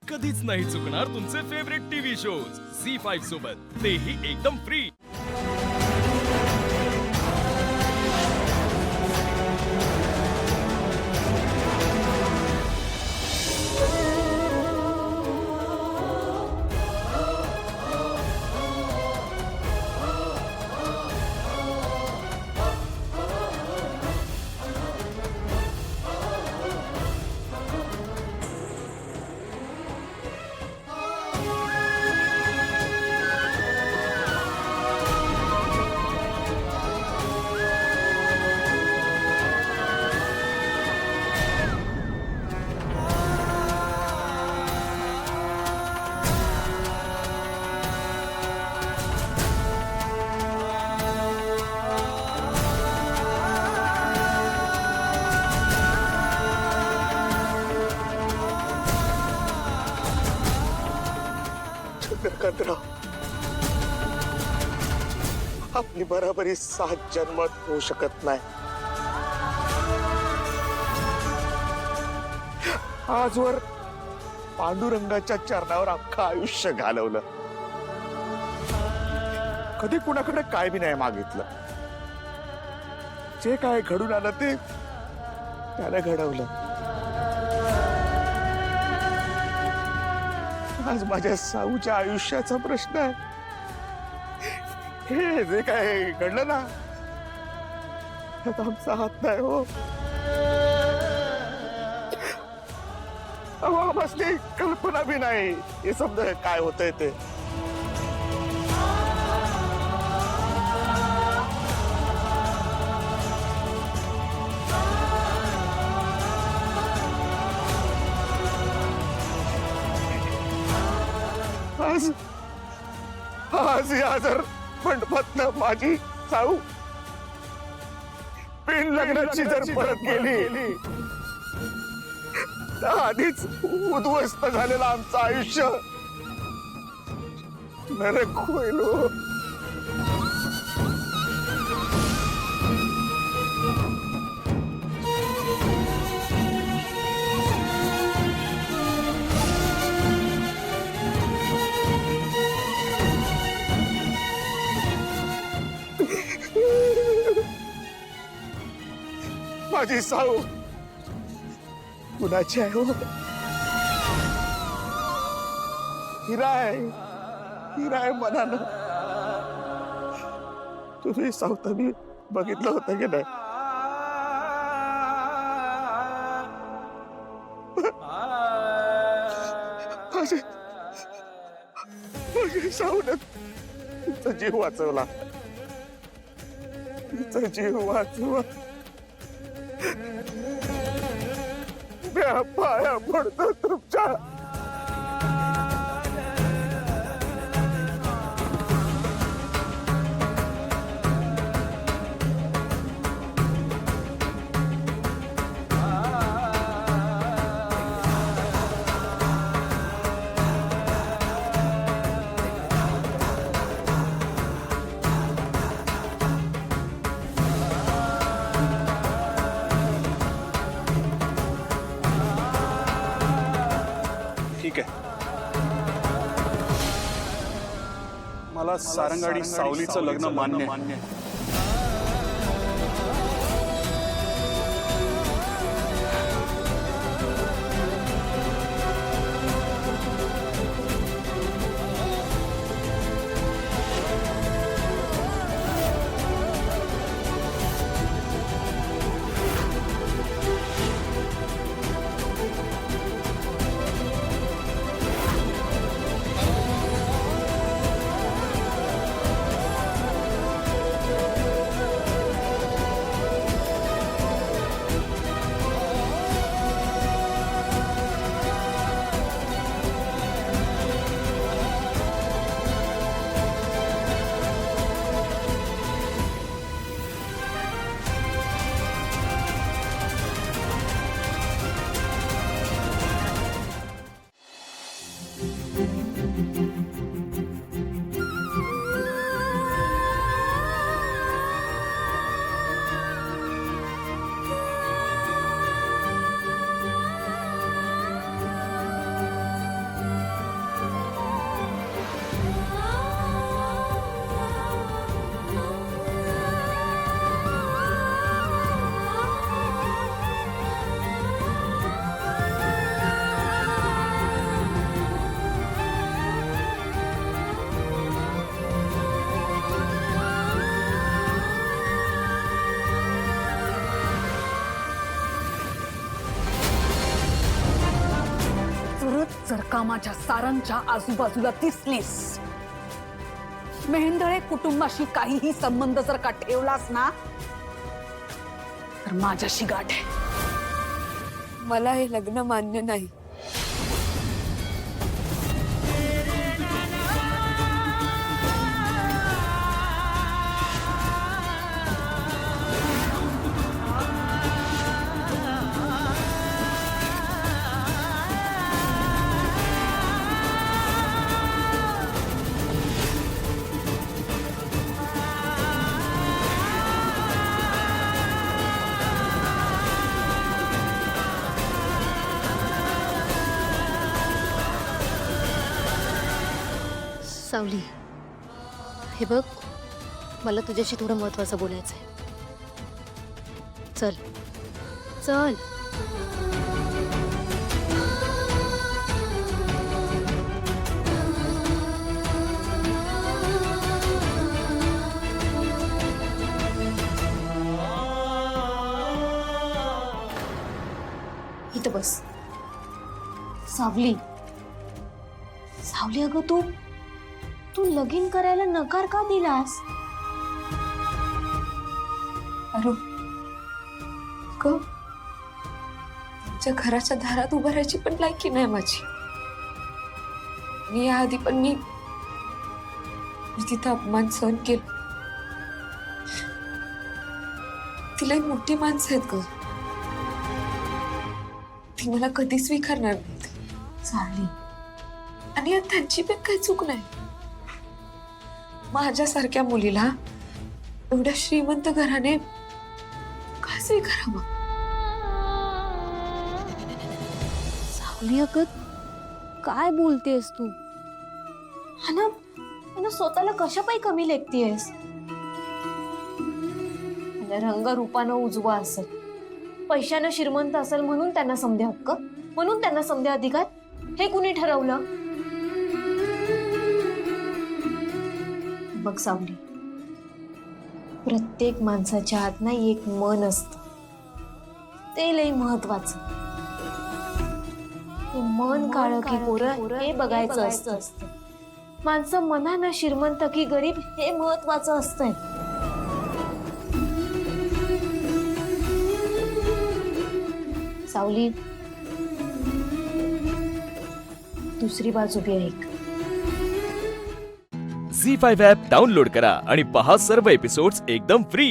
कधीच नाही चुकणार तुमचे फेवरेट टीव्ही शोज झी5 सोबत, तेही एकदम फ्री। चंद्रकांतराव, आपली बराबरी 7 जन्मात होऊ शकत नाही। आजवर पांडुरंगाच्या चरणावर अख्खं आयुष्य घालवलं, कधी कुणाकडे काय बी नाही मागितलं। जे काय घडून आलं ते त्याने घडवलं। आज माझ्या साऊच्या आयुष्याचा प्रश्न आहे। हे जे काय घडलं ना, त्यात आमचा हात नाही हो। आम्हाला कल्पना बी नाही हे समजा काय होतंय ते। आज आज या जर मंडपातनं माझी साऊ बिन लग्नाची जर परत गेली, तर आधीच उद्ध्वस्त झालेलं आमचं आयुष्य नरक होईल हो। माझी साऊ कुणाची आहे हो? हिरा आहे मनानं। तुम्ही सावतानी बघितलं होतं की नाही? माझी साऊनं तुमचा जीव वाचवला, तुमचा जीव वाचवा। पाया पडतो तुमच्या। ठीक आहे, मला सारंगाडी सावलीचं लग्न मान्य आहे। जर का माझ्या सारंगच्या आजूबाजूला दिसलीस, मेहेंदळे कुटुंबाशी काहीही संबंध जर का ठेवलास ना, तर माझ्याशी गाठ आहे. मला हे लग्न मान्य नाही. सावली, हे बघ, मला तुझ्याशी थोडं महत्त्वाचं बोलायचं आहे. चल चल. इथं बस. सावली, सावली, अगं तू लगीन करायला नकार का दिलास? अरे तुमच्या घराच्या दारात उभं राहायची पण लायकी नाही माझी. आणि याआधी पण मी तिथं अपमान सहन केला. तिला एक मोठी माणसं आहेत ग, ती मला कधी स्वीकारणार नाही. सावली, आणि यात त्यांची पण काही चूक नाही. माझ्यासारख्या मुलीला एवढ्या श्रीमंत घराने का स्वीकारावं? सावली, अगं काय बोलतेस तू? हा स्वतःला कशापायी कमी लेखतीयस? रंग रूपानं उजवा असेल, पैशानं श्रीमंत असेल म्हणून त्यांना समधे हक्क, म्हणून त्यांना समधे अधिकार, हे कुणी ठरवलं? बघ सावली, प्रत्येक माणसाच्या आत ना एक मन असतं, ते लई महत्वाचं. ते मन काळं की कोरं हे बघायचं असतं. माणसं मनानं श्रीमंत की गरीब हे महत्वाचं असतंय. सावली, दुसरी बाजू बी ऐक. झी5 ॲप डाउनलोड करा आणि पहा सर्व एपिसोड्स एकदम फ्री.